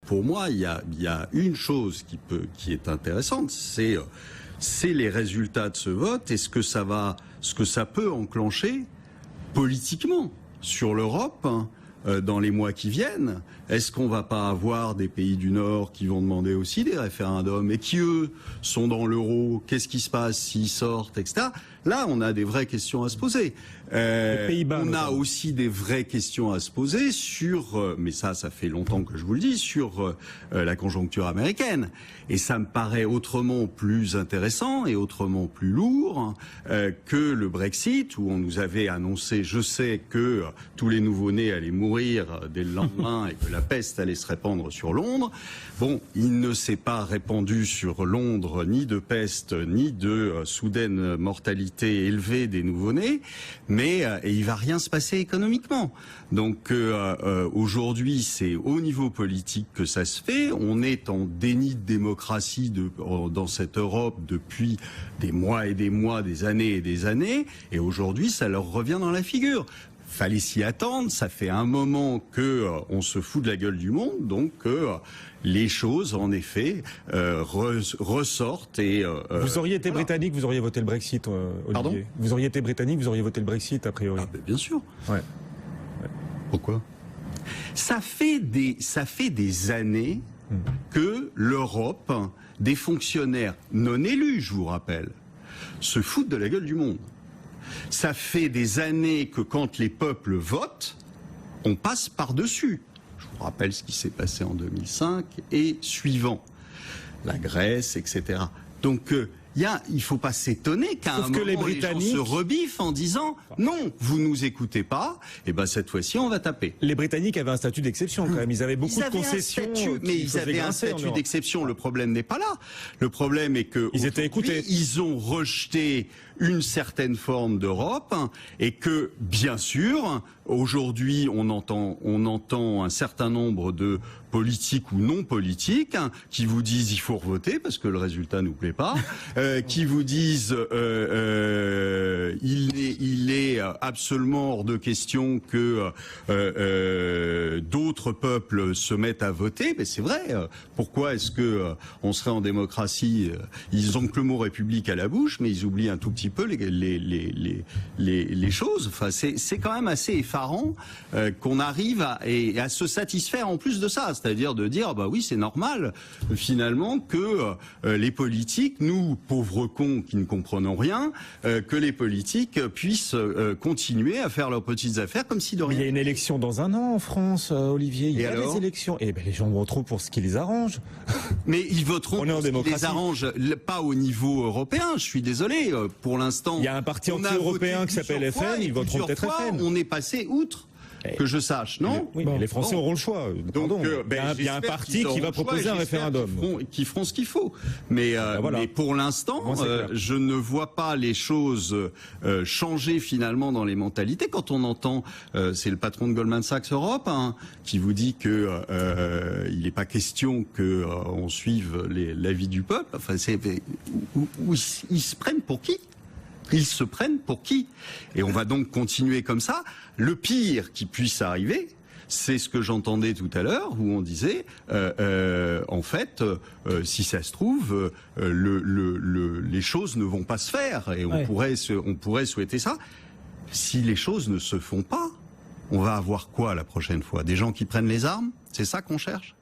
pour moi, il y a une chose qui est intéressante, c'est les résultats de ce vote et ce que ça peut enclencher politiquement sur l'Europe dans les mois qui viennent. Est-ce qu'on va pas avoir des pays du Nord qui vont demander aussi des référendums et qui, eux, sont dans l'euro? Qu'est-ce qui se passe s'ils sortent, etc. Là, on a des vraies questions à se poser. On a aussi des vraies questions à se poser sur, mais ça fait longtemps que je vous le dis, sur la conjoncture américaine. Et ça me paraît autrement plus intéressant et autrement plus lourd que le Brexit, où on nous avait annoncé, je sais que tous les nouveau-nés allaient mourir dès le lendemain et que la peste allait se répandre sur Londres. Bon, il ne s'est pas répandu sur Londres ni de peste, ni de soudaine mortalité élevée des nouveau-nés, mais et il va rien se passer économiquement. Donc aujourd'hui, c'est au niveau politique que ça se fait. On est en déni de démocratie dans cette Europe depuis des mois et des mois, des années et des années, et aujourd'hui, ça leur revient dans la figure. Fallait s'y attendre, ça fait un moment que on se fout de la gueule du monde, donc les choses, en effet, ressortent et... vous auriez été britannique, vous auriez voté le Brexit, Olivier. Pardon ? Vous auriez été britannique, vous auriez voté le Brexit, a priori. Ah, ben bien sûr. Ouais. Pourquoi ? Ça fait des années que l'Europe, des fonctionnaires non élus, je vous rappelle, se foutent de la gueule du monde. Ça fait des années que quand les peuples votent, on passe par-dessus. Je vous rappelle ce qui s'est passé en 2005 et suivant. La Grèce, etc. Donc, il faut pas s'étonner qu'à un moment, les gens se rebiffent en disant « Non, vous nous écoutez pas, et ben cette fois-ci, on va taper ». Les Britanniques avaient un statut d'exception quand même. Ils avaient beaucoup de concessions. Mais ils avaient un statut d'exception. Le problème n'est pas là. Le problème est que ils étaient écoutés. Ils ont rejeté une certaine forme d'Europe et que, bien sûr, aujourd'hui, on entend un certain nombre de politiques ou non politiques qui vous disent il faut revoter parce que le résultat nous plaît pas, qui vous disent il est absolument hors de question que d'autres peuples se mettent à voter. Mais c'est vrai. Pourquoi est-ce que on serait en démocratie? Ils ont que le mot République à la bouche, mais ils oublient un tout petit peu les choses. Enfin, c'est quand même assez effarant qu'on arrive à se satisfaire en plus de ça, c'est-à-dire de dire bah oui c'est normal finalement que les politiques, nous pauvres cons qui ne comprenons rien, que les politiques puissent continuer à faire leurs petites affaires comme si de rien. Il y a une élection dans un an en France, Olivier. Il y a des élections. Et ben les gens voteront pour ce qui les arrange. Mais ils voteront pour ce qui les arrange, pas au niveau européen. Je suis désolé. Pour l'instant, il y a un parti anti-européen qui s'appelle FN. Ils voteront peut-être FN. On est passé outre. Que je sache, non? Oui, mais les Français auront le choix. Donc, il y a un parti qui va proposer un référendum. Qui feront ce qu'il faut. Mais, mais pour l'instant, je ne vois pas les choses changer finalement dans les mentalités. Quand on entend, c'est le patron de Goldman Sachs Europe qui vous dit que il n'est pas question que on suive l'avis du peuple. Enfin, ils se prennent pour qui? Ils se prennent pour qui? Et on va donc continuer comme ça. Le pire qui puisse arriver, c'est ce que j'entendais tout à l'heure, où on disait, en fait, si ça se trouve, les choses ne vont pas se faire, et on pourrait souhaiter ça. Si les choses ne se font pas, on va avoir quoi la prochaine fois? Des gens qui prennent les armes? C'est ça qu'on cherche?